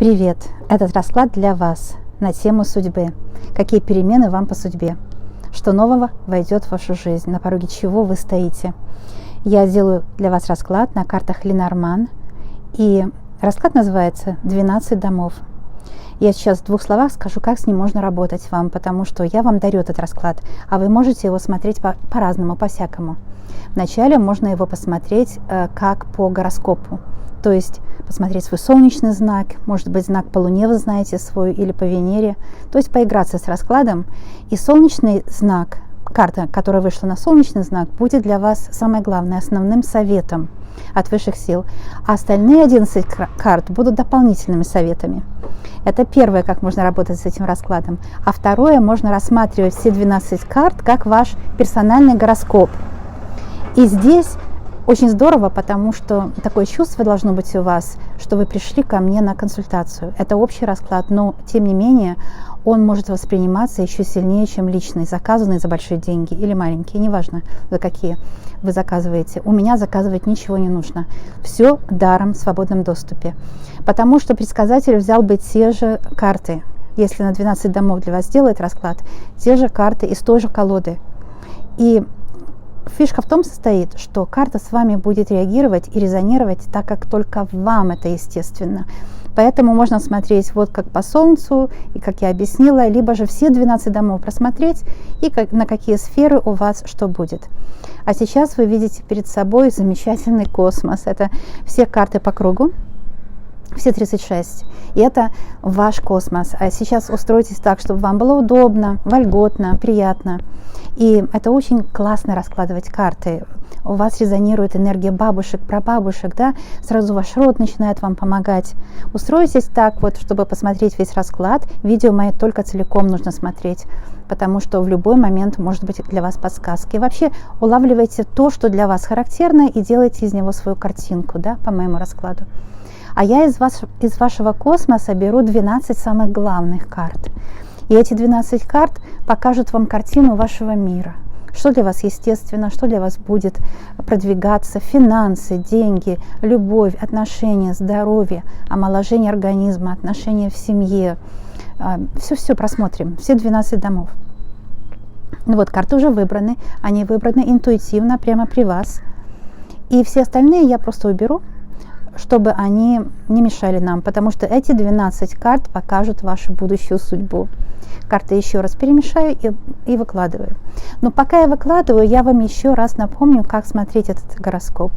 Привет! Этот расклад для вас на тему судьбы. Какие перемены вам по судьбе? Что нового войдет в вашу жизнь? На пороге чего вы стоите? Я делаю для вас расклад на картах Ленорман. И расклад называется «12 домов». Я сейчас в 2 словах скажу, как с ним можно работать вам, потому что я вам дарю этот расклад, а вы можете его смотреть по-разному, по-всякому. Вначале можно его посмотреть как по гороскопу. То есть посмотреть свой солнечный знак, может быть, знак по Луне вы знаете свой или по Венере. То есть поиграться с раскладом. И солнечный знак, карта, которая вышла на солнечный знак, будет для вас самое главное, основным советом от высших сил. А остальные 11 карт будут дополнительными советами. Это первое, как можно работать с этим раскладом. А второе, можно рассматривать все 12 карт как ваш персональный гороскоп. И здесь очень здорово, потому что такое чувство должно быть у вас, что вы пришли ко мне на консультацию. Это общий расклад, но тем не менее он может восприниматься еще сильнее, чем личный, заказанный за большие деньги или маленькие, неважно за какие вы заказываете. У меня заказывать ничего не нужно. Все даром в свободном доступе. Потому что предсказатель взял бы те же карты, если на 12 домов для вас делает расклад, те же карты из той же колоды. И фишка в том состоит, что карта с вами будет реагировать и резонировать так, как только вам это естественно. Поэтому можно смотреть вот как по Солнцу, и как я объяснила, либо же все 12 домов просмотреть, и на какие сферы у вас что будет. А сейчас вы видите перед собой замечательный космос. Это все карты по кругу, все 36. И это ваш космос. А сейчас устройтесь так, чтобы вам было удобно, вольготно, приятно. И это очень классно раскладывать карты. У вас резонирует энергия бабушек, прабабушек, да? Сразу ваш род начинает вам помогать. Устройтесь так вот, чтобы посмотреть весь расклад. Видео мои только целиком нужно смотреть, потому что в любой момент может быть для вас подсказки. И вообще улавливайте то, что для вас характерно, и делайте из него свою картинку, да, по моему раскладу. А я из вашего космоса беру 12 самых главных карт. И эти 12 карт покажут вам картину вашего мира. Что для вас естественно, что для вас будет продвигаться, финансы, деньги, любовь, отношения, здоровье, омоложение организма, отношения в семье. Все просмотрим, все 12 домов. Вот, карты уже выбраны, они выбраны интуитивно, прямо при вас. И все остальные я просто уберу, чтобы они не мешали нам, потому что эти 12 карт покажут вашу будущую судьбу. Карты еще раз перемешаю и выкладываю. Но пока я выкладываю, я вам еще раз напомню, как смотреть этот гороскоп,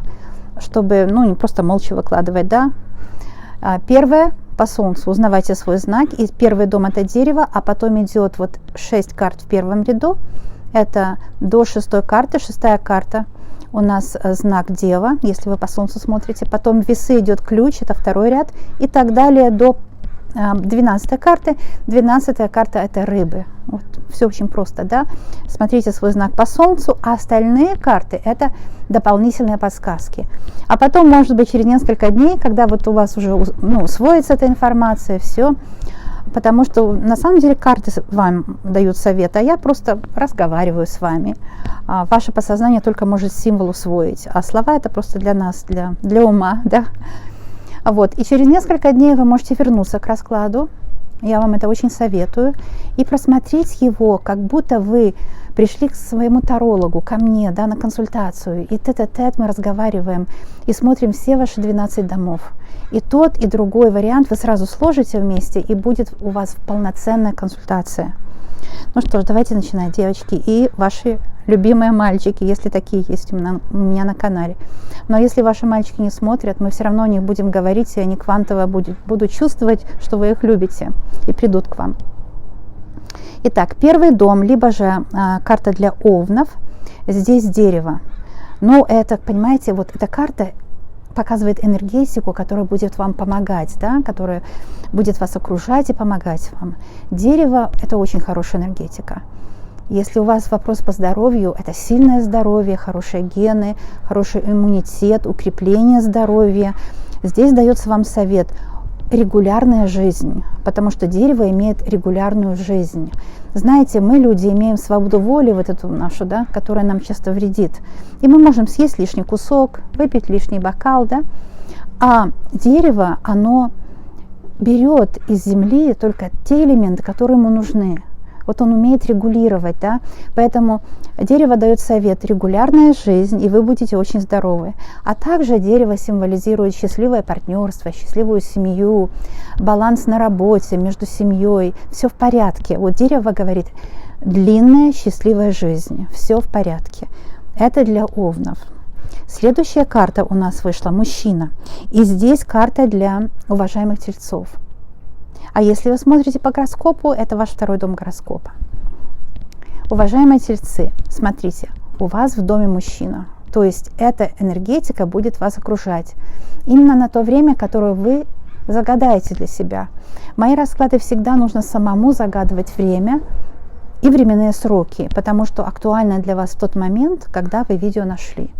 чтобы не просто молча выкладывать, да. Первое по Солнцу, узнавайте свой знак, и первый дом это дерево, а потом идет вот 6 карт в первом ряду, это до 6 карты, 6-я карта. У нас знак Дева, если вы по Солнцу смотрите. Потом весы идет ключ, это 2-й ряд. И так далее до 12-й карты. 12-я карта это рыбы. Вот, все очень просто, да. Смотрите свой знак по Солнцу, а остальные карты это дополнительные подсказки. А потом, может быть, через несколько дней, когда вот у вас уже усвоится эта информация, все. Потому что на самом деле карты вам дают совет, а я просто разговариваю с вами. Ваше подсознание только может символ усвоить, а слова это просто для нас, для ума, да. Вот. И через несколько дней вы можете вернуться к раскладу, я вам это очень советую, и просмотреть его, как будто вы пришли к своему тарологу, ко мне, да, на консультацию, и тет-а-тет мы разговариваем и смотрим все ваши 12 домов. И тот, и другой вариант вы сразу сложите вместе, и будет у вас полноценная консультация. Ну что ж, давайте начинать, девочки, и ваши любимые мальчики, если такие есть у меня на канале. Но если ваши мальчики не смотрят, мы все равно о них будем говорить, и они квантово будут чувствовать, что вы их любите, и придут к вам. Итак, первый дом, либо же карта для овнов, здесь дерево. Но это, понимаете, вот эта карта показывает энергетику, которая будет вам помогать, да, которая будет вас окружать и помогать вам. Дерево – это очень хорошая энергетика. Если у вас вопрос по здоровью, это сильное здоровье, хорошие гены, хороший иммунитет, укрепление здоровья. Здесь дается вам совет – регулярная жизнь, потому что дерево имеет регулярную жизнь. Знаете, мы, люди, имеем свободу воли, вот эту нашу, да, которая нам часто вредит. И мы можем съесть лишний кусок, выпить лишний бокал, да. А дерево, оно берет из Земли только те элементы, которые ему нужны. Вот он умеет регулировать, да, поэтому дерево дает совет: регулярная жизнь, и вы будете очень здоровы. А также дерево символизирует счастливое партнерство, счастливую семью, баланс на работе, между семьей, все в порядке. Вот дерево говорит: длинная счастливая жизнь, все в порядке. Это для овнов. Следующая карта у нас вышла — мужчина. И здесь карта для уважаемых тельцов. А если вы смотрите по гороскопу, это ваш второй дом гороскопа. Уважаемые тельцы, смотрите, у вас в доме мужчина. То есть эта энергетика будет вас окружать именно на то время, которое вы загадаете для себя. Мои расклады всегда нужно самому загадывать время и временные сроки, потому что актуально для вас в тот момент, когда вы видео нашли.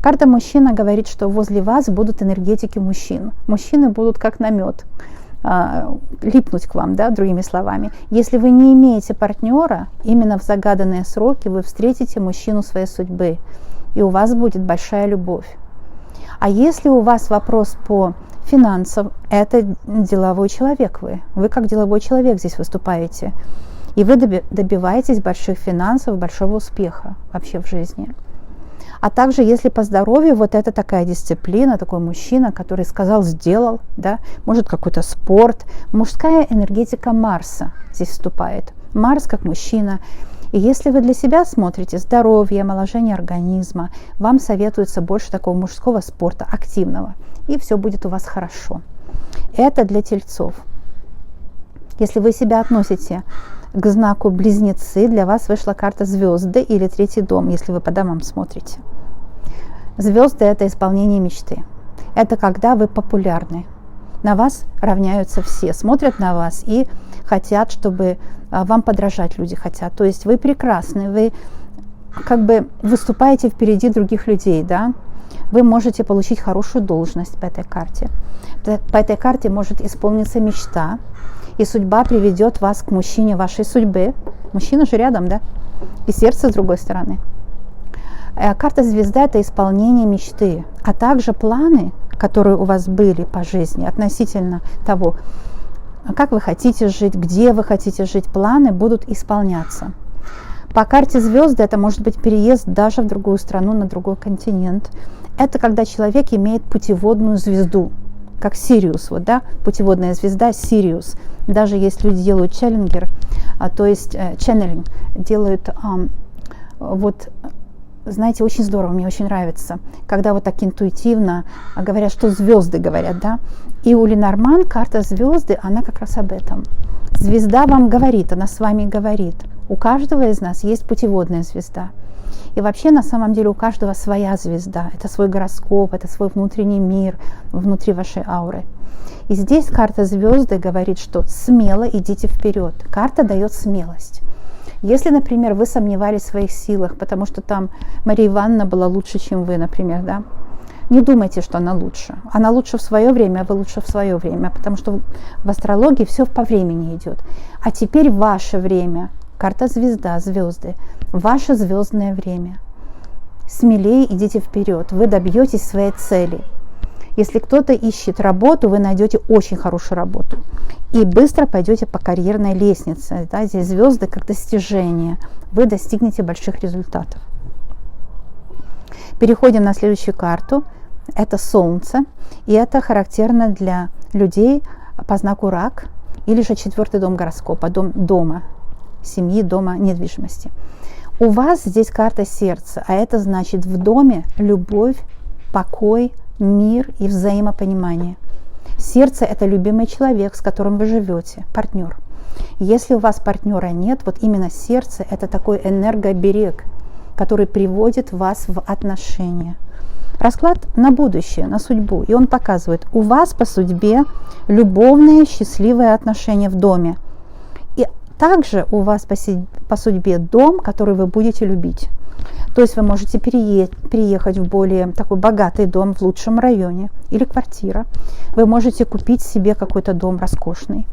Карта мужчина говорит, что возле вас будут энергетики мужчин. Мужчины будут как намет липнуть к вам, да, другими словами. Если вы не имеете партнера, именно в загаданные сроки вы встретите мужчину своей судьбы, и у вас будет большая любовь. А если у вас вопрос по финансам, это деловой человек вы как деловой человек здесь выступаете, и вы добиваетесь больших финансов, большого успеха вообще в жизни. А также, если по здоровью, вот это такая дисциплина, такой мужчина, который сказал, сделал, да, может какой-то спорт. Мужская энергетика Марса здесь вступает. Марс как мужчина. И если вы для себя смотрите здоровье, омоложение организма, вам советуется больше такого мужского спорта, активного. И все будет у вас хорошо. Это для тельцов. Если вы себя относите к знаку Близнецы, для вас вышла карта звезды или третий дом, если вы по домам смотрите. Звезды — это исполнение мечты. Это когда вы популярны. На вас равняются все, смотрят на вас и хотят, чтобы вам подражать люди хотят. То есть вы прекрасны, вы как бы выступаете впереди других людей, да? Вы можете получить хорошую должность по этой карте. По этой карте может исполниться мечта, и судьба приведет вас к мужчине вашей судьбы. Мужчина же рядом, да? И сердце с другой стороны. Карта звезда — это исполнение мечты, а также планы, которые у вас были по жизни относительно того, как вы хотите жить, где вы хотите жить, планы будут исполняться. По карте звезды это может быть переезд даже в другую страну, на другой континент. Это когда человек имеет путеводную звезду, как Сириус, вот, да, путеводная звезда Сириус. Даже если люди делают челленгер, то есть ченнелинг, делают, вот, знаете, очень здорово, мне очень нравится, когда вот так интуитивно говорят, что звезды говорят, да. И у Ленорман карта звезды, она как раз об этом. Звезда вам говорит, она с вами говорит. У каждого из нас есть путеводная звезда. И вообще, на самом деле, у каждого своя звезда. Это свой гороскоп, это свой внутренний мир внутри вашей ауры. И здесь карта звезды говорит, что смело идите вперед. Карта дает смелость. Если, например, вы сомневались в своих силах, потому что там Мария Ивановна была лучше, чем вы, например, да, не думайте, что она лучше. Она лучше в свое время, а вы лучше в свое время, потому что в астрологии все по времени идет. А теперь ваше время. Карта звезда, звезды. Ваше звездное время. Смелее идите вперед. Вы добьетесь своей цели. Если кто-то ищет работу, вы найдете очень хорошую работу. И быстро пойдете по карьерной лестнице. Да, здесь звезды как достижение. Вы достигнете больших результатов. Переходим на следующую карту. Это Солнце. И это характерно для людей по знаку Рак. Или же 4-й дом гороскопа, дом дома. Семьи, дома, недвижимости. У вас здесь карта сердца, а это значит в доме любовь, покой, мир и взаимопонимание. Сердце — это любимый человек, с которым вы живете, партнер. Если у вас партнера нет, вот именно сердце — это такой энергооберег, который приводит вас в отношения. Расклад на будущее, на судьбу, и он показывает, у вас по судьбе любовные счастливые отношения в доме. Также у вас по судьбе дом, который вы будете любить. То есть вы можете переехать в более такой богатый дом в лучшем районе или квартира. Вы можете купить себе какой-то дом роскошный.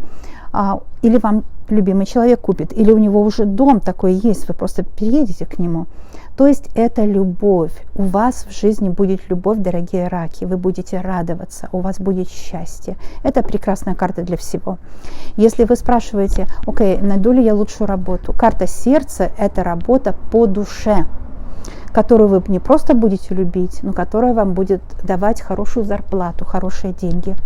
Или вам любимый человек купит, или у него уже дом такой есть, вы просто переедете к нему. То есть это любовь. У вас в жизни будет любовь, дорогие раки. Вы будете радоваться, у вас будет счастье. Это прекрасная карта для всего. Если вы спрашиваете, окей, найду ли я лучшую работу? Карта сердца – это работа по душе, которую вы не просто будете любить, но которая вам будет давать хорошую зарплату, хорошие деньги.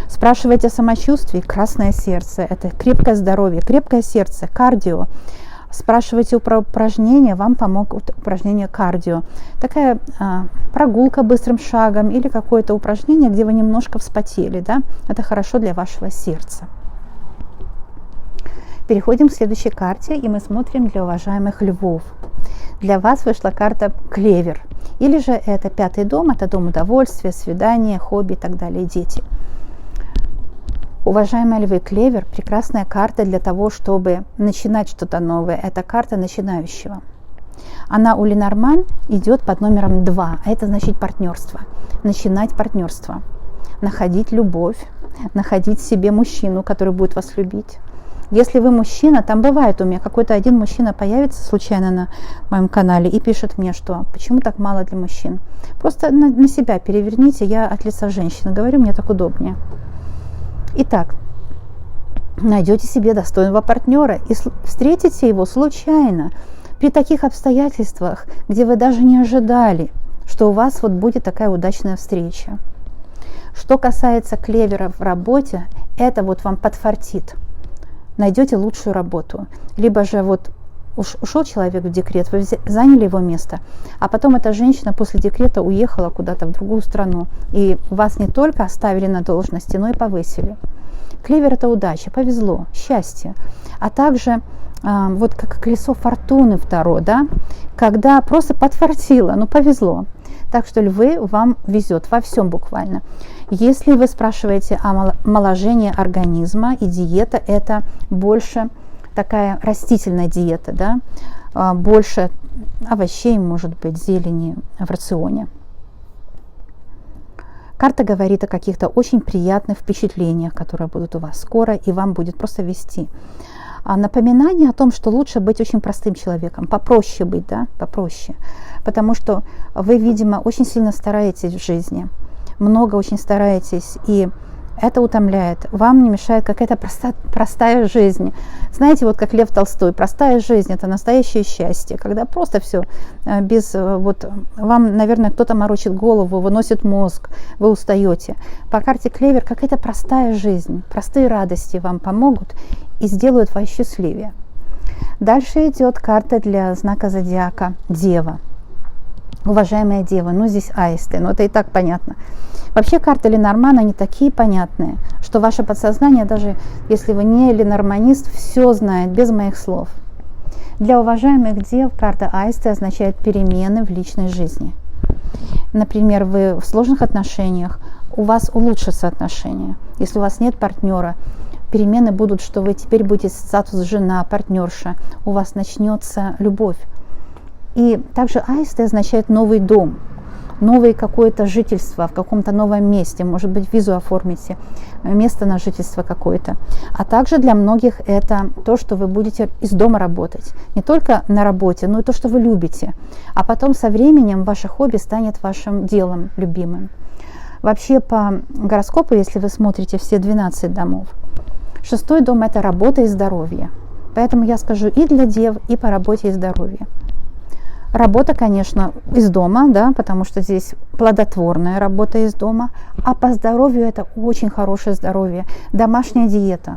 Спрашивайте о самочувствии, красное сердце, это крепкое здоровье, крепкое сердце, кардио. Спрашивайте про упражнения, вам помогут упражнения кардио. Такая прогулка быстрым шагом или какое-то упражнение, где вы немножко вспотели, да? Это хорошо для вашего сердца. Переходим к следующей карте, и мы смотрим для уважаемых львов. Для вас вышла карта клевер, или же это 5-й дом, это дом удовольствия, свидания, хобби и так далее, дети. Уважаемые львы, клевер – прекрасная карта для того, чтобы начинать что-то новое. Это карта начинающего. Она у Ленорман идет под номером 2, а это значит партнерство. Начинать партнерство, находить любовь, находить себе мужчину, который будет вас любить. Если вы мужчина, там бывает у меня какой-то один мужчина появится случайно на моем канале и пишет мне, что почему так мало для мужчин. Просто на себя переверните, я от лица женщины говорю, мне так удобнее. Итак, найдете себе достойного партнера и встретите его случайно при таких обстоятельствах, где вы даже не ожидали, что у вас вот будет такая удачная встреча. Что касается клевера в работе, это вот вам подфартит. Найдете лучшую работу. Либо же вот ушел человек в декрет, вы заняли его место, а потом эта женщина после декрета уехала куда-то в другую страну, и вас не только оставили на должности, но и повысили. Клевер – это удача, повезло, счастье. А также вот как колесо фортуны второе, да, когда просто подфартило, ну повезло. Так что львы, вам везет во всем буквально. Если вы спрашиваете о омоложении организма и диета, это больше такая растительная диета, да, больше овощей, может быть, зелени в рационе. Карта говорит о каких-то очень приятных впечатлениях, которые будут у вас скоро, и вам будет просто вести. Напоминание о том, что лучше быть очень простым человеком, попроще быть, да, попроще. Потому что вы, видимо, очень сильно стараетесь в жизни, много очень стараетесь, и это утомляет. Вам не мешает какая-то простая жизнь. Знаете, вот как Лев Толстой, простая жизнь – это настоящее счастье, когда просто все без… Вот вам, наверное, кто-то морочит голову, выносит мозг, вы устаете. По карте клевер какая-то простая жизнь, простые радости вам помогут и сделают вас счастливее. Дальше идет карта для знака зодиака Дева. Уважаемая Дева, ну здесь аисты, но это и так понятно. Вообще карты Ленормана, они такие понятные, что ваше подсознание, даже если вы не ленорманист, все знает без моих слов. Для уважаемых дев карта аисты означает перемены в личной жизни. Например, вы в сложных отношениях, у вас улучшатся отношения. Если у вас нет партнера, перемены будут, что вы теперь будете статус жена, партнерша, у вас начнется любовь. И также аисты означает новый дом, новое какое-то жительство в каком-то новом месте, может быть, визу оформите, место на жительство какое-то. А также для многих это то, что вы будете из дома работать. Не только на работе, но и то, что вы любите. А потом со временем ваше хобби станет вашим делом любимым. Вообще по гороскопу, если вы смотрите все 12 домов, 6-й дом – это работа и здоровье. Поэтому я скажу и для дев, и по работе и здоровью. Работа, конечно, из дома, да, потому что здесь плодотворная работа из дома, а по здоровью это очень хорошее здоровье, домашняя диета.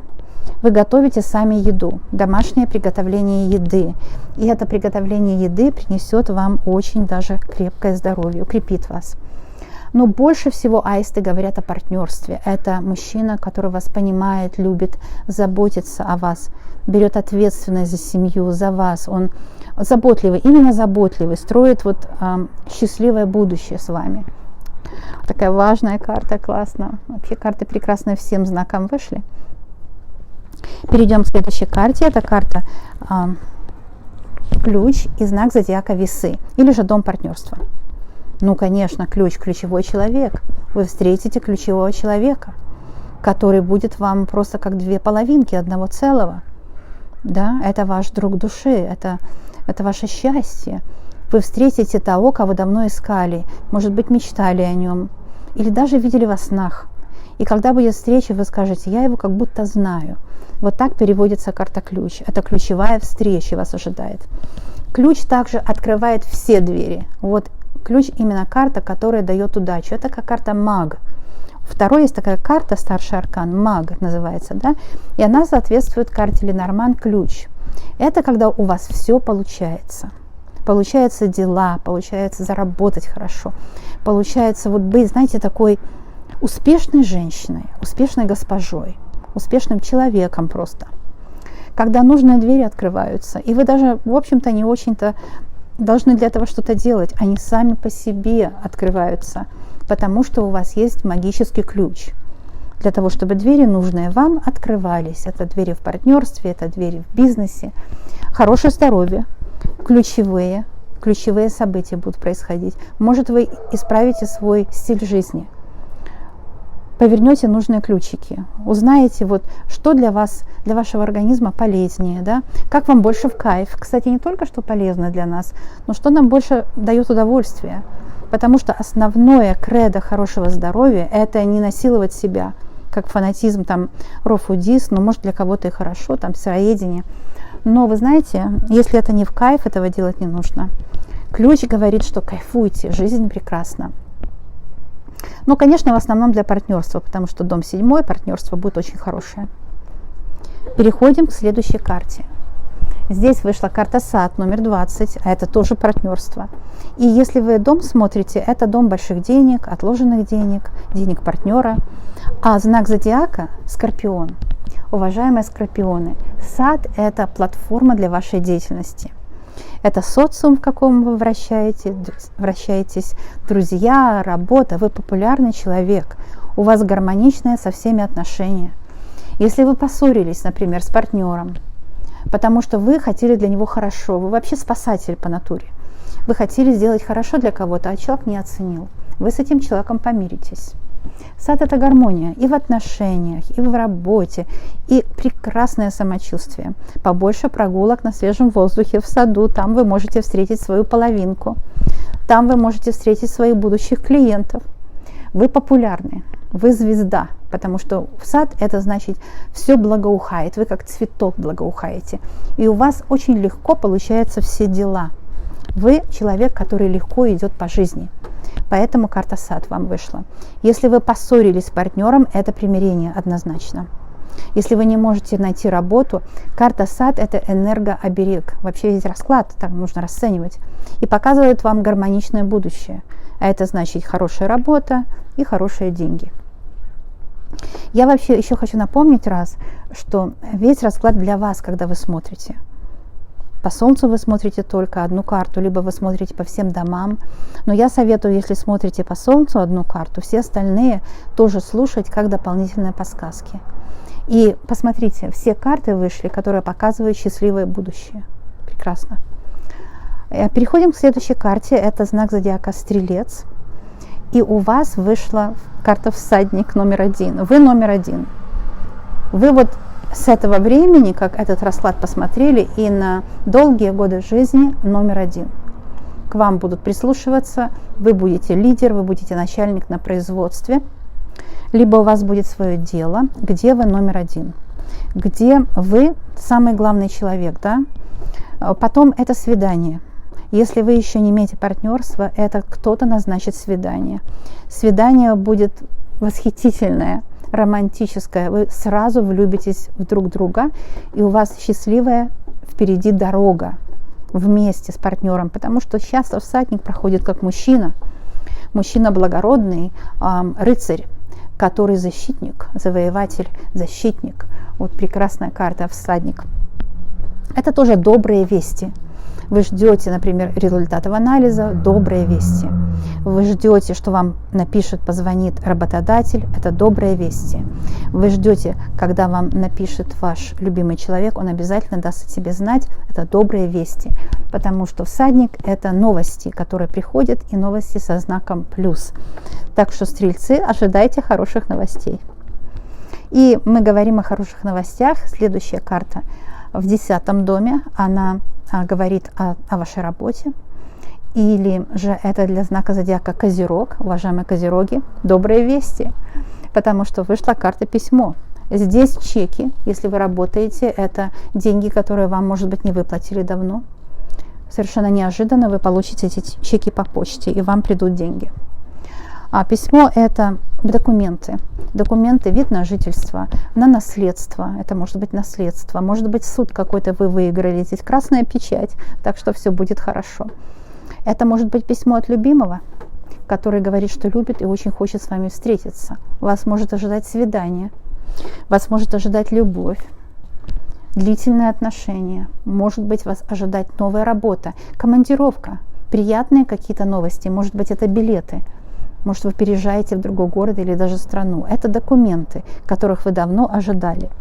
Вы готовите сами еду, домашнее приготовление еды, и это приготовление еды принесет вам очень даже крепкое здоровье, укрепит вас. Но больше всего аисты говорят о партнерстве. Это мужчина, который вас понимает, любит, заботится о вас, берет ответственность за семью, за вас. Он заботливый, именно заботливый, строит вот счастливое будущее с вами. Такая важная карта, классно. Вообще карты прекрасные, всем знакам вышли. Перейдем к следующей карте. Это карта ключ и знак зодиака Весы, или же дом партнерства. Ну, конечно, ключевой человек. Вы встретите ключевого человека, который будет вам просто как две половинки одного целого. Да, это ваш друг души, это ваше счастье. Вы встретите того, кого давно искали, может быть, мечтали о нем, или даже видели во снах. И когда будет встреча, вы скажете: я его как будто знаю. Вот так переводится карта ключ. Это ключевая встреча вас ожидает. Ключ также открывает все двери. Вот ключ именно карта, которая дает удачу. Это как карта маг. Второй есть такая карта, старший аркан, маг называется, да, и она соответствует карте Ленорман, ключ. Это когда у вас все получается. Получается дела, получается заработать хорошо, получается вот быть, знаете, такой успешной женщиной, успешной госпожой, успешным человеком просто. Когда нужные двери открываются, и вы даже, в общем-то, не очень-то должны для этого что-то делать, они сами по себе открываются, потому что у вас есть магический ключ. Для того, чтобы двери, нужные вам, открывались. Это двери в партнерстве, это двери в бизнесе. Хорошее здоровье, ключевые события будут происходить. Может, вы исправите свой стиль жизни, повернете нужные ключики, узнаете, вот, что для вас, для вашего организма полезнее, да? Как вам больше в кайф. Кстати, не только что полезно для нас, но что нам больше дает удовольствие. Потому что основное кредо хорошего здоровья – это не насиловать себя, как фанатизм, там, рофудис, но может для кого-то и хорошо, там, сыроедение. Но вы знаете, если это не в кайф, этого делать не нужно. Ключ говорит, что кайфуйте, жизнь прекрасна. Ну, конечно, в основном для партнерства, потому что дом 7, партнерство будет очень хорошее. Переходим к следующей карте. Здесь вышла карта сад номер 20, а это тоже партнерство. И если вы дом смотрите, это дом больших денег, отложенных денег, денег партнера. А знак зодиака – Скорпион. Уважаемые скорпионы, сад – это платформа для вашей деятельности. Это социум, в каком вы вращаетесь, друзья, работа, вы популярный человек, у вас гармоничные со всеми отношения. Если вы поссорились, например, с партнером, потому что вы хотели для него хорошо, вы вообще спасатель по натуре, вы хотели сделать хорошо для кого-то, а человек не оценил, вы с этим человеком помиритесь. Сад – это гармония и в отношениях, и в работе, и прекрасное самочувствие. Побольше прогулок на свежем воздухе в саду, там вы можете встретить свою половинку, там вы можете встретить своих будущих клиентов. Вы популярны, вы звезда, потому что в сад это значит все благоухает, вы как цветок благоухаете, и у вас очень легко получаются все дела. Вы человек, который легко идет по жизни. Поэтому карта сад вам вышла. Если вы поссорились с партнером, это примирение однозначно. Если вы не можете найти работу, карта сад – это энергооберег. Вообще весь расклад так нужно расценивать. И показывает вам гармоничное будущее. А это значит хорошая работа и хорошие деньги. Я вообще еще хочу напомнить раз, что весь расклад для вас, когда вы смотрите. По Солнцу вы смотрите только одну карту, либо вы смотрите по всем домам. Но я советую, если смотрите по Солнцу одну карту, все остальные тоже слушать как дополнительные подсказки. И посмотрите, все карты вышли, которые показывают счастливое будущее. Прекрасно. Переходим к следующей карте. Это знак зодиака Стрелец. И у вас вышла карта Всадник номер 1. Вы номер 1. Вы вот с этого времени, как этот расклад посмотрели, и на долгие годы жизни номер 1. К вам будут прислушиваться, вы будете лидер, вы будете начальник на производстве, либо у вас будет свое дело, где вы номер 1, где вы самый главный человек, да? Потом это свидание. Если вы еще не имеете партнерства, это кто-то назначит свидание. Свидание будет восхитительное, романтическое, вы сразу влюбитесь в друг друга, и у вас счастливая впереди дорога вместе с партнером, потому что часто всадник проходит как мужчина благородный, рыцарь, который защитник, завоеватель, защитник. Вот прекрасная карта всадник. Это тоже добрые вести. Вы ждете, например, результатов анализа, добрые вести. Вы ждете, что вам напишет, позвонит работодатель, это добрые вести. Вы ждете, когда вам напишет ваш любимый человек, он обязательно даст о себе знать, это добрые вести. Потому что всадник – это новости, которые приходят, и новости со знаком плюс. Так что, стрельцы, ожидайте хороших новостей. И мы говорим о хороших новостях. Следующая карта в 10-м доме, она говорит о вашей работе. Или же это для знака зодиака Козерог. Уважаемые Козероги, добрые вести, потому что вышла карта письмо. Здесь чеки, если вы работаете, это деньги, которые вам, может быть, не выплатили давно. Совершенно неожиданно вы получите эти чеки по почте, и вам придут деньги. А письмо – это документы. Документы, вид на жительство, на наследство. Это может быть наследство, может быть суд какой-то вы выиграли. Здесь красная печать, так что все будет хорошо. Это может быть письмо от любимого, который говорит, что любит и очень хочет с вами встретиться. Вас может ожидать свидание, вас может ожидать любовь, длительные отношения. Может быть, вас ожидать новая работа, командировка, приятные какие-то новости. Может быть, это билеты. Может, вы переезжаете в другой город или даже страну. Это документы, которых вы давно ожидали.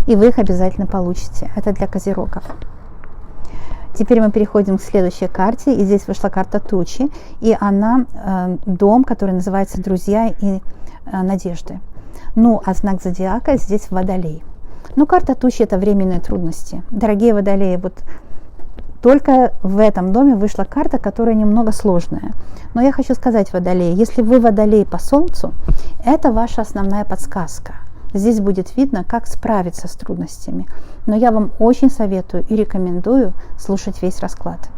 И вы их обязательно получите. Это для козерогов. Теперь мы переходим к следующей карте. И здесь вышла карта тучи. И она дом, который называется «Друзья и надежды». Ну, а знак зодиака здесь Водолей. Ну, карта тучи – это временные трудности. Дорогие Водолеи, вот только в этом доме вышла карта, которая немного сложная. Но я хочу сказать, Водолей, если вы Водолей по Солнцу, это ваша основная подсказка. Здесь будет видно, как справиться с трудностями. Но я вам очень советую и рекомендую слушать весь расклад,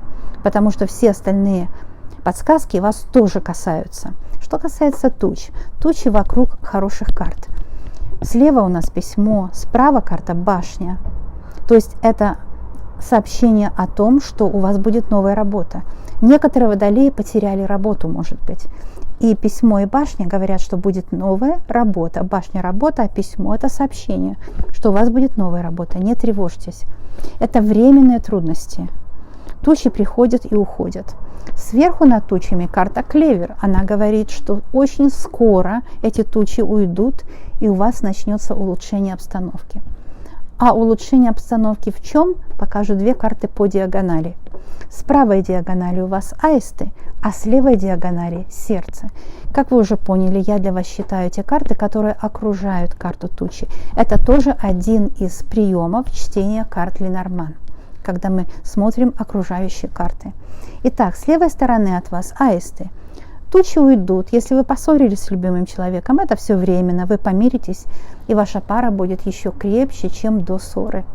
потому что все остальные подсказки вас тоже касаются. Что касается туч, тучи вокруг хороших карт. Слева у нас письмо, справа карта башня. То есть это сообщение о том, что у вас будет новая работа. Некоторые водолеи потеряли работу, может быть. И письмо и башня говорят, что будет новая работа. Башня – работа, а письмо – это сообщение, что у вас будет новая работа. Не тревожьтесь. Это временные трудности. Тучи приходят и уходят. Сверху над тучами карта клевер. Она говорит, что очень скоро эти тучи уйдут, и у вас начнется улучшение обстановки. А улучшение обстановки в чем? Покажу две карты по диагонали. С правой диагонали у вас аисты, а с левой диагонали сердце. Как вы уже поняли, я для вас считаю те карты, которые окружают карту тучи. Это тоже один из приемов чтения карт Ленорман, когда мы смотрим окружающие карты. Итак, с левой стороны от вас аисты. Тучи уйдут. Если вы поссорились с любимым человеком, это все временно, вы помиритесь, и ваша пара будет еще крепче, чем до ссоры.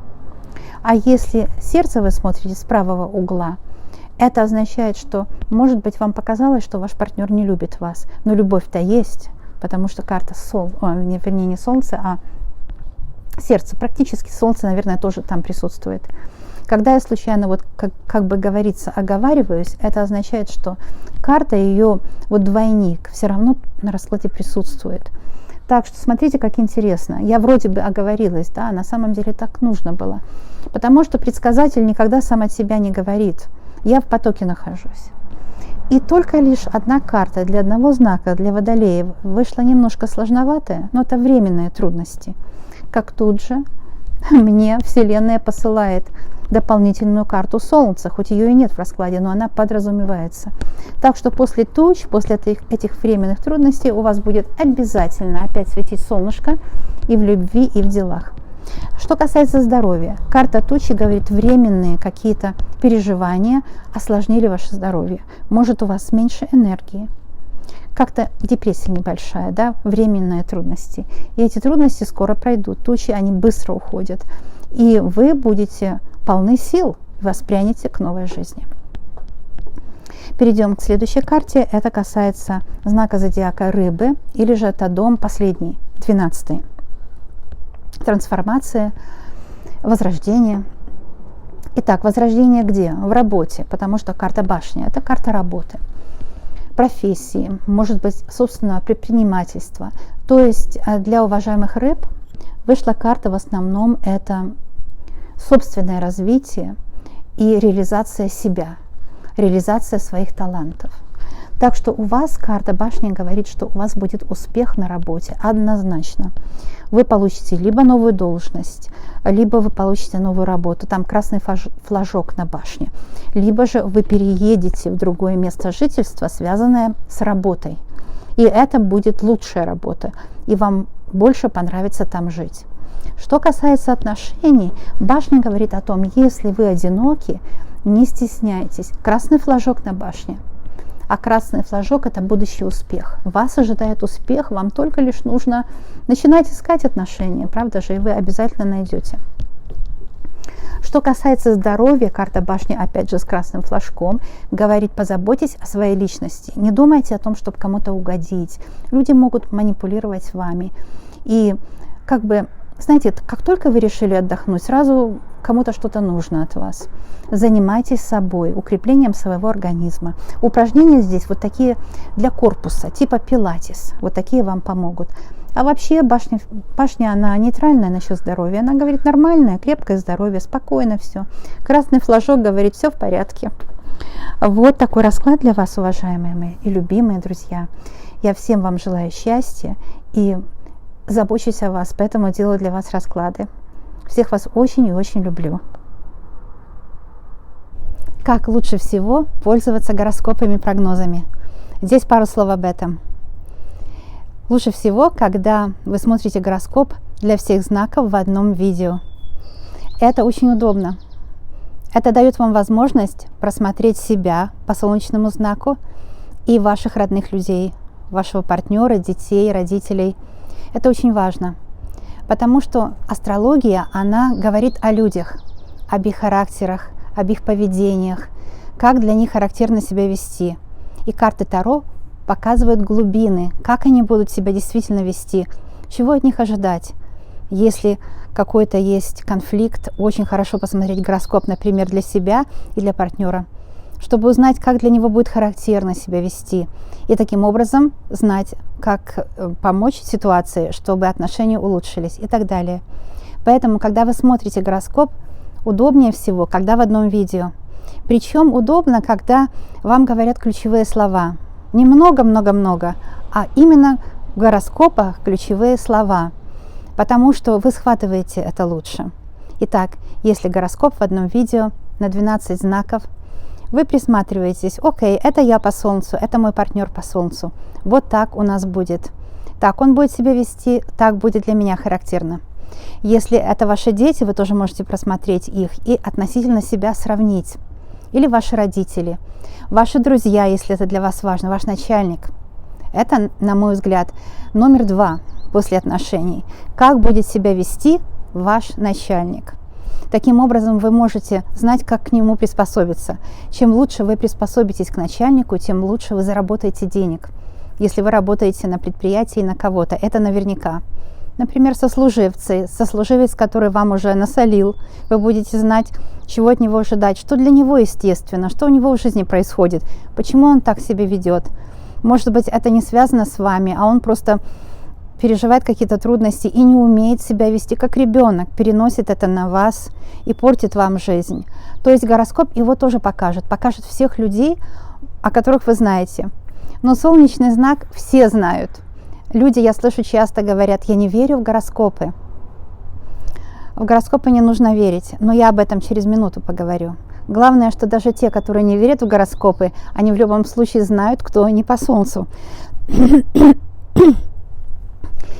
А если сердце вы смотрите с правого угла, это означает, что, может быть, вам показалось, что ваш партнер не любит вас, но любовь-то есть, потому что карта вернее, не солнце, а сердце, практически солнце, наверное, тоже там присутствует. Когда я случайно, вот как бы говорится, оговариваюсь, это означает, что карта, ее вот двойник, все равно на раскладе присутствует. Так что смотрите, как интересно. Я вроде бы оговорилась, да, а на самом деле так нужно было. Потому что предсказатель никогда сам от себя не говорит. Я в потоке нахожусь. И только лишь одна карта для одного знака, для водолеев, вышла немножко сложноватая, но это временные трудности. Как тут же мне Вселенная посылает дополнительную карту Солнца, хоть ее и нет в раскладе, но она подразумевается. Так что после туч, после этих временных трудностей у вас будет обязательно опять светить солнышко и в любви, и в делах. Что касается здоровья, карта тучи говорит, временные какие-то переживания осложнили ваше здоровье. Может, у вас меньше энергии, как-то депрессия небольшая, да, временные трудности. И эти трудности скоро пройдут. Тучи, они быстро уходят. И вы будете полны сил, воспрянете к новой жизни. Перейдем к следующей карте. Это касается знака зодиака Рыбы, или же это дом последний, 12-й. Трансформация, возрождение. Итак, возрождение где? В работе, потому что карта башня – это карта работы, профессии, может быть, собственного предпринимательства. То есть для уважаемых рыб вышла карта в основном это собственное развитие и реализация себя, реализация своих талантов. Так что у вас карта башни говорит, что у вас будет успех на работе однозначно. Вы получите либо новую должность, либо вы получите новую работу, там красный флажок на башне, либо же вы переедете в другое место жительства, связанное с работой. И это будет лучшая работа, и вам больше понравится там жить. Что касается отношений, башня говорит о том, если вы одиноки, не стесняйтесь. Красный флажок на башне. А красный флажок – это будущий успех. Вас ожидает успех, вам только лишь нужно начинать искать отношения, правда же, и вы обязательно найдете. Что касается здоровья, карта башни, опять же, с красным флажком, говорит, позаботьтесь о своей личности. Не думайте о том, чтобы кому-то угодить. Люди могут манипулировать вами. И знаете, как только вы решили отдохнуть, сразу кому-то что-то нужно от вас. Занимайтесь собой, укреплением своего организма. Упражнения здесь вот такие для корпуса, типа пилатес. Вот такие вам помогут. А вообще башня, она нейтральная насчет здоровья. Она говорит нормальное, крепкое здоровье, спокойно все. Красный флажок говорит, все в порядке. Вот такой расклад для вас, уважаемые мои и любимые друзья. Я всем вам желаю счастья и забочусь о вас, поэтому делаю для вас расклады. Всех вас очень и очень люблю. Как лучше всего пользоваться гороскопами, прогнозами? Здесь пару слов об этом. Лучше всего, когда вы смотрите гороскоп для всех знаков в одном видео. Это очень удобно. Это дает вам возможность просмотреть себя по солнечному знаку и ваших родных людей, вашего партнера, детей, родителей. Это очень важно, потому что астрология, она говорит о людях, об их характерах, об их поведениях, как для них характерно себя вести. И карты Таро показывают глубины, как они будут себя действительно вести, чего от них ожидать. Если какой-то есть конфликт, очень хорошо посмотреть гороскоп, например, для себя и для партнера, чтобы узнать, как для него будет характерно себя вести. И таким образом знать, как помочь ситуации, чтобы отношения улучшились и так далее. Поэтому, когда вы смотрите гороскоп, удобнее всего, когда в одном видео. Причем удобно, когда вам говорят ключевые слова. Не много-много-много, а именно в гороскопах ключевые слова. Потому что вы схватываете это лучше. Итак, если гороскоп в одном видео на 12 знаков, вы присматриваетесь, окей, это я по Солнцу, это мой партнер по Солнцу. Вот так у нас будет. Так он будет себя вести, так будет для меня характерно. Если это ваши дети, вы тоже можете просмотреть их и относительно себя сравнить. Или ваши родители, ваши друзья, если это для вас важно, ваш начальник. Это, на мой взгляд, номер 2 после отношений. Как будет себя вести ваш начальник? Таким образом, вы можете знать, как к нему приспособиться. Чем лучше вы приспособитесь к начальнику, тем лучше вы заработаете денег. Если вы работаете на предприятии на кого-то, это наверняка. Например, сослуживец, который вам уже насолил, вы будете знать, чего от него ожидать, что для него естественно, что у него в жизни происходит, почему он так себя ведет. Может быть, это не связано с вами, а он просто переживает какие-то трудности и не умеет себя вести как ребенок, переносит это на вас и портит вам жизнь. То есть гороскоп его тоже покажет всех людей, о которых вы знаете. Но солнечный знак все знают. Люди, я слышу, часто говорят, я не верю в гороскопы. В гороскопы не нужно верить, но я об этом через минуту поговорю. Главное, что даже те, которые не верят в гороскопы, они в любом случае знают, кто они по Солнцу.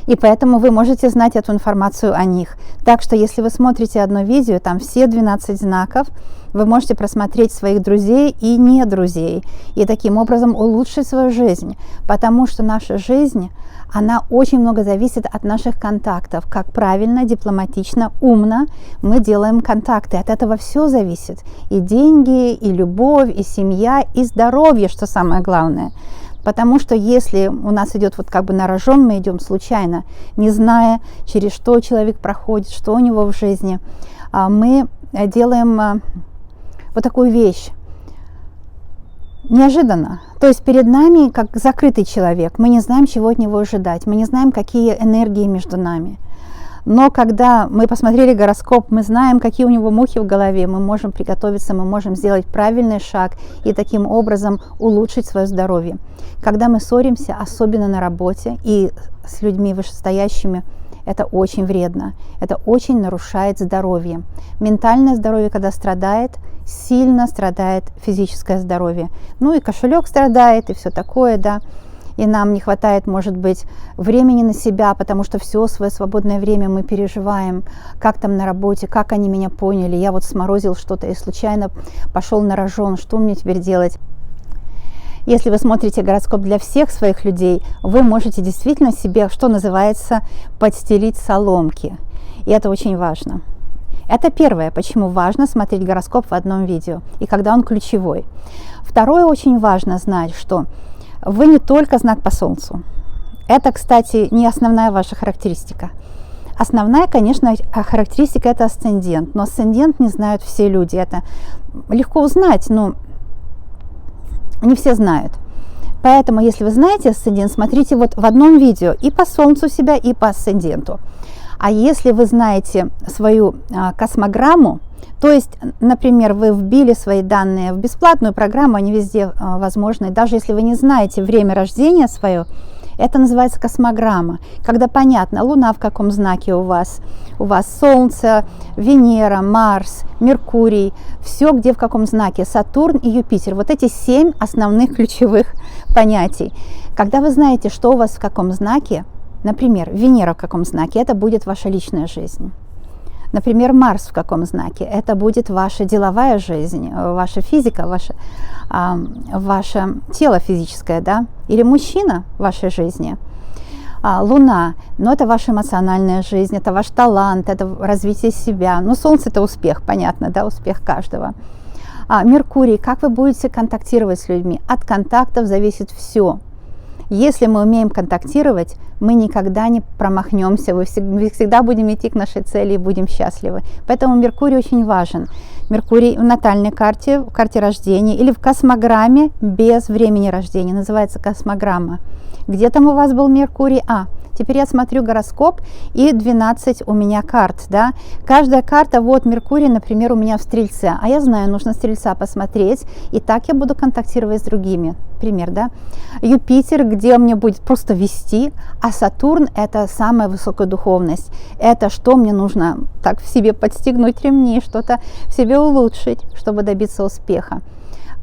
И поэтому вы можете знать эту информацию о них. Так что, если вы смотрите одно видео, там все 12 знаков, вы можете просмотреть своих друзей и не друзей. И таким образом улучшить свою жизнь. Потому что наша жизнь, она очень много зависит от наших контактов. Как правильно, дипломатично, умно мы делаем контакты. От этого все зависит. И деньги, и любовь, и семья, и здоровье, что самое главное. Потому что если у нас идет вот как бы на рожон, мы идем случайно, не зная, через что человек проходит, что у него в жизни, мы делаем вот такую вещь неожиданно. То есть перед нами как закрытый человек, мы не знаем, чего от него ожидать, мы не знаем, какие энергии между нами. Но когда мы посмотрели гороскоп, мы знаем, какие у него мухи в голове, мы можем приготовиться, мы можем сделать правильный шаг и таким образом улучшить свое здоровье. Когда мы ссоримся, особенно на работе и с людьми вышестоящими, это очень вредно, это очень нарушает здоровье. Ментальное здоровье, когда страдает, сильно страдает физическое здоровье. Ну и кошелек страдает, и все такое, да. И нам не хватает, может быть, времени на себя, потому что все свое свободное время мы переживаем, как там на работе, как они меня поняли, я вот сморозил что-то и случайно пошел на рожон, что мне теперь делать? Если вы смотрите гороскоп для всех своих людей, вы можете действительно себе, что называется, подстелить соломки. И это очень важно. Это первое, почему важно смотреть гороскоп в одном видео, и когда он ключевой. Второе, очень важно знать, что вы не только знак по Солнцу. Это, кстати, не основная ваша характеристика. Основная, конечно, характеристика – это асцендент. Но асцендент не знают все люди. Это легко узнать, но не все знают. Поэтому, если вы знаете асцендент, смотрите вот в одном видео и по Солнцу себя, и по асценденту. А если вы знаете свою космограмму, то есть, например, вы вбили свои данные в бесплатную программу, они везде возможны, даже если вы не знаете время рождения свое, это называется космограмма, когда понятно, Луна в каком знаке у вас Солнце, Венера, Марс, Меркурий, все где в каком знаке, Сатурн и Юпитер. Вот эти 7 основных ключевых понятий. Когда вы знаете, что у вас в каком знаке, например, Венера в каком знаке, это будет ваша личная жизнь. Например, Марс в каком знаке? Это будет ваша деловая жизнь, ваша физика, ваше тело физическое, да? Или мужчина в вашей жизни. Луна, но это ваша эмоциональная жизнь, это ваш талант, это развитие себя. Ну, Солнце – это успех, понятно, да, успех каждого. Меркурий, как вы будете контактировать с людьми? От контактов зависит все. Если мы умеем контактировать, мы никогда не промахнемся, мы всегда будем идти к нашей цели и будем счастливы. Поэтому Меркурий очень важен. Меркурий в натальной карте, в карте рождения или в космограмме без времени рождения, называется космограмма. Где там у вас был Меркурий? Теперь я смотрю гороскоп, и 12 у меня карт, да. Каждая карта, вот Меркурий, например, у меня в Стрельце, а я знаю, нужно Стрельца посмотреть, и так я буду контактировать с другими, пример, да. Юпитер, где мне будет просто вести, а Сатурн – это самая высокая духовность, это что мне нужно так в себе подстегнуть ремни, что-то в себе улучшить, чтобы добиться успеха.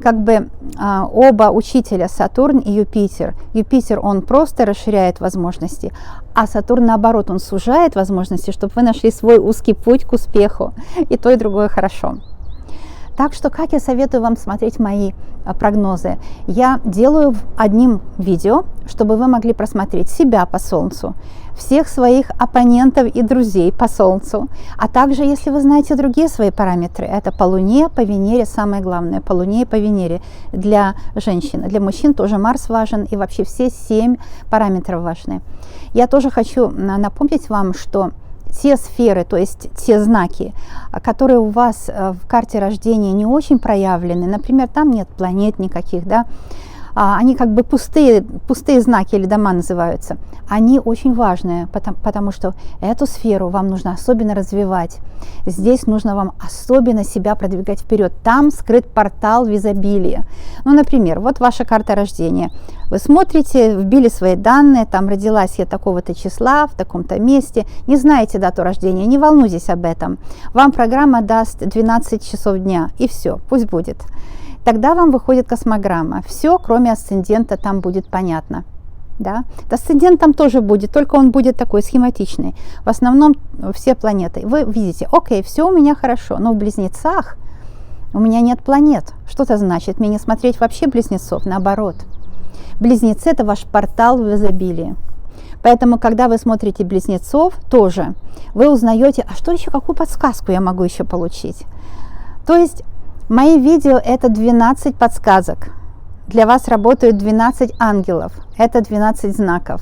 Как бы оба учителя, Сатурн и Юпитер. Юпитер, он просто расширяет возможности, а Сатурн, наоборот, он сужает возможности, чтобы вы нашли свой узкий путь к успеху. И то, и другое хорошо. Так что, как я советую вам смотреть мои прогнозы? Я делаю одним видео, чтобы вы могли просмотреть себя по Солнцу, всех своих оппонентов и друзей по Солнцу, а также, если вы знаете другие свои параметры, это по Луне, по Венере, самое главное, по Луне и по Венере для женщин. Для мужчин тоже Марс важен, и вообще все 7 параметров важны. Я тоже хочу напомнить вам, что те сферы, то есть те знаки, которые у вас в карте рождения не очень проявлены, например, там нет планет никаких, да, они как бы пустые знаки или дома называются, они очень важные, потому что эту сферу вам нужно особенно развивать. Здесь нужно вам особенно себя продвигать вперед. Там скрыт портал в изобилие. Ну, например, вот ваша карта рождения. Вы смотрите, вбили свои данные, там родилась я такого-то числа, в таком-то месте. Не знаете дату рождения, не волнуйтесь об этом. Вам программа даст 12 часов дня, и все, пусть будет. Тогда вам выходит космограмма. Все, кроме асцендента, там будет понятно. Да? Асцендент там тоже будет, только он будет такой схематичный. В основном все планеты. Вы видите, окей, все у меня хорошо, но в Близнецах у меня нет планет. Что это значит? Мне не смотреть вообще Близнецов, наоборот. Близнецы – это ваш портал в изобилии. Поэтому, когда вы смотрите Близнецов, тоже вы узнаете, а что еще, какую подсказку я могу еще получить? То есть мои видео – это 12 подсказок. Для вас работают 12 ангелов. Это 12 знаков.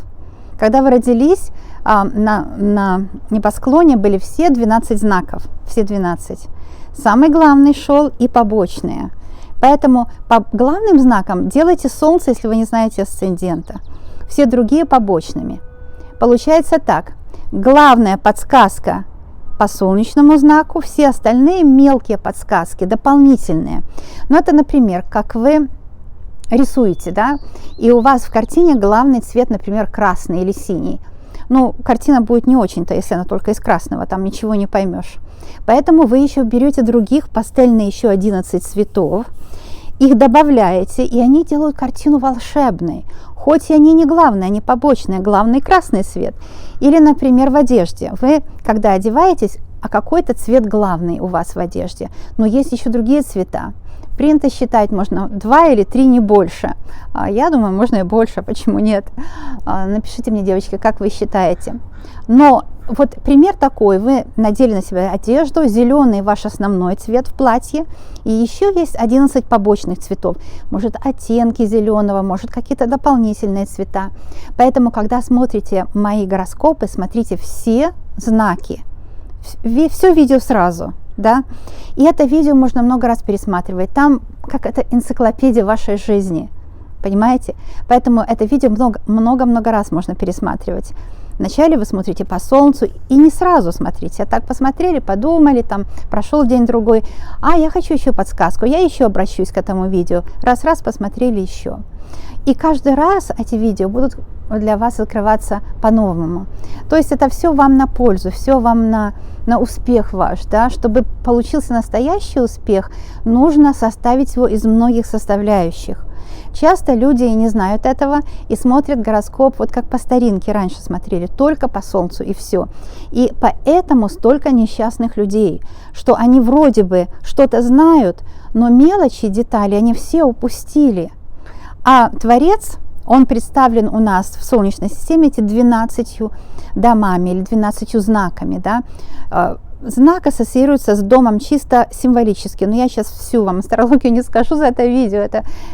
Когда вы родились, на небосклоне были все 12 знаков. Все 12. Самый главный шел и побочные. Поэтому по главным знакам делайте Солнце, если вы не знаете асцендента. Все другие побочными. Получается так. главная подсказка по солнечному знаку, все остальные мелкие подсказки, дополнительные. Но это, например, как вы рисуете, да, и у вас в картине главный цвет, например, красный или синий. Ну, картина будет не очень-то, если она только из красного, там ничего не поймешь. Поэтому вы еще берете других пастельные еще 11 цветов, их добавляете, и они делают картину волшебной. Хоть и они не главные, они побочные, главный красный цвет. Или, например, в одежде. Вы, когда одеваетесь, а какой-то цвет главный у вас в одежде, но есть еще другие цвета. Принято считать можно 2 или 3, не больше. Я думаю, можно и больше, почему нет? Напишите мне, девочки, как вы считаете. Но вот пример такой, вы надели на себя одежду, зеленый ваш основной цвет в платье, и еще есть 11 побочных цветов. Может, оттенки зеленого, может, какие-то дополнительные цвета. Поэтому, когда смотрите мои гороскопы, смотрите все знаки, все видео сразу. Да? И это видео можно много раз пересматривать. Там как это энциклопедия вашей жизни. Понимаете? Поэтому это видео много-много раз можно пересматривать. Вначале вы смотрите по солнцу и не сразу смотрите. А так посмотрели, подумали, там прошел день-другой. Я хочу еще подсказку, я еще обращусь к этому видео. Раз-раз посмотрели еще. И каждый раз эти видео будут для вас открываться по-новому. То есть это все вам на пользу, все вам на успех ваш. Да? Чтобы получился настоящий успех, нужно составить его из многих составляющих. Часто люди не знают этого и смотрят гороскоп вот как по старинке раньше смотрели, только по солнцу и все. И поэтому столько несчастных людей, что они вроде бы что-то знают, но мелочи, детали они все упустили. А Творец, он представлен у нас в Солнечной системе эти 12 домами или 12 знаками. Да? Знак ассоциируется с домом чисто символически. Но я сейчас всю вам астрологию не скажу за это видео.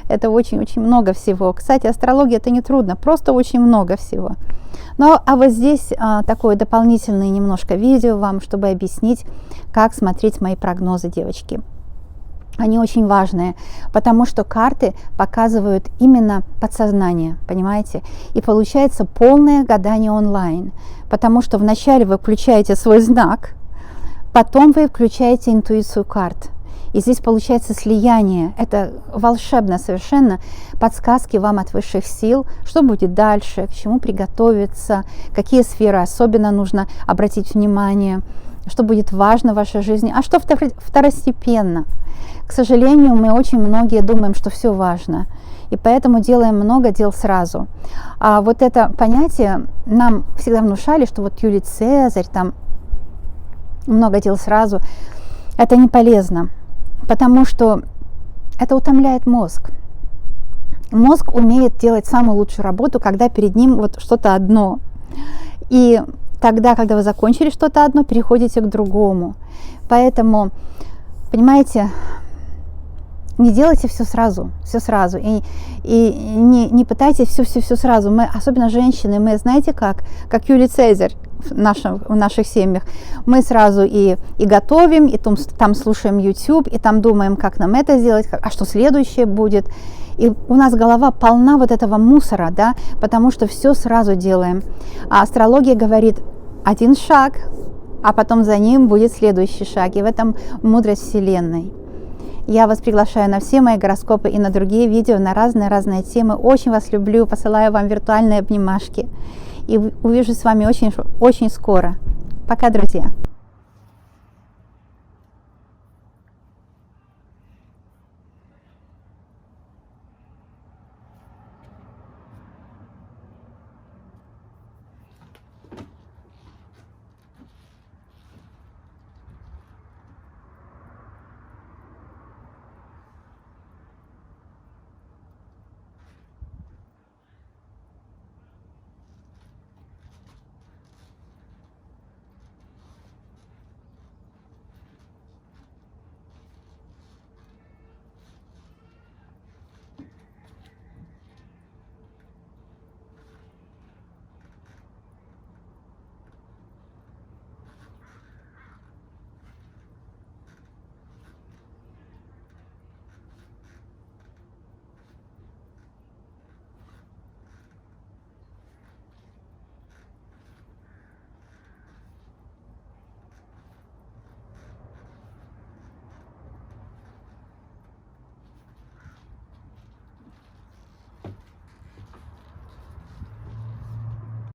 Это очень-очень много всего. Кстати, астрология это не трудно, просто очень много всего. Ну, а вот здесь такое дополнительное немножко видео вам, чтобы объяснить, как смотреть мои прогнозы, девочки. Они очень важные, потому что карты показывают именно подсознание, понимаете? И получается полное гадание онлайн, потому что вначале вы включаете свой знак, потом вы включаете интуицию карт. И здесь получается слияние. Это волшебно совершенно. Подсказки вам от высших сил, что будет дальше, к чему приготовиться, какие сферы особенно нужно обратить внимание, что будет важно в вашей жизни, а что второстепенно. К сожалению, мы очень многие думаем, что все важно, и поэтому делаем много дел сразу. А вот это понятие нам всегда внушали, что вот Юлий Цезарь, там много дел сразу, это не полезно, потому что это утомляет мозг. Мозг умеет делать самую лучшую работу, когда перед ним вот что-то одно. И тогда, когда вы закончили что-то одно, переходите к другому. Поэтому, понимаете, не делайте все сразу. И не пытайтесь все сразу. Мы, особенно женщины, мы, знаете как Юлий Цезарь в наших семьях, мы сразу и готовим, и там слушаем YouTube, и там думаем, как нам это сделать, а что следующее будет. И у нас голова полна вот этого мусора, да, потому что все сразу делаем. А астрология говорит, один шаг, а потом за ним будет следующий шаг. И в этом мудрость Вселенной. Я вас приглашаю на все мои гороскопы и на другие видео, на разные темы. Очень вас люблю, посылаю вам виртуальные обнимашки. И увижусь с вами очень скоро. Пока, друзья!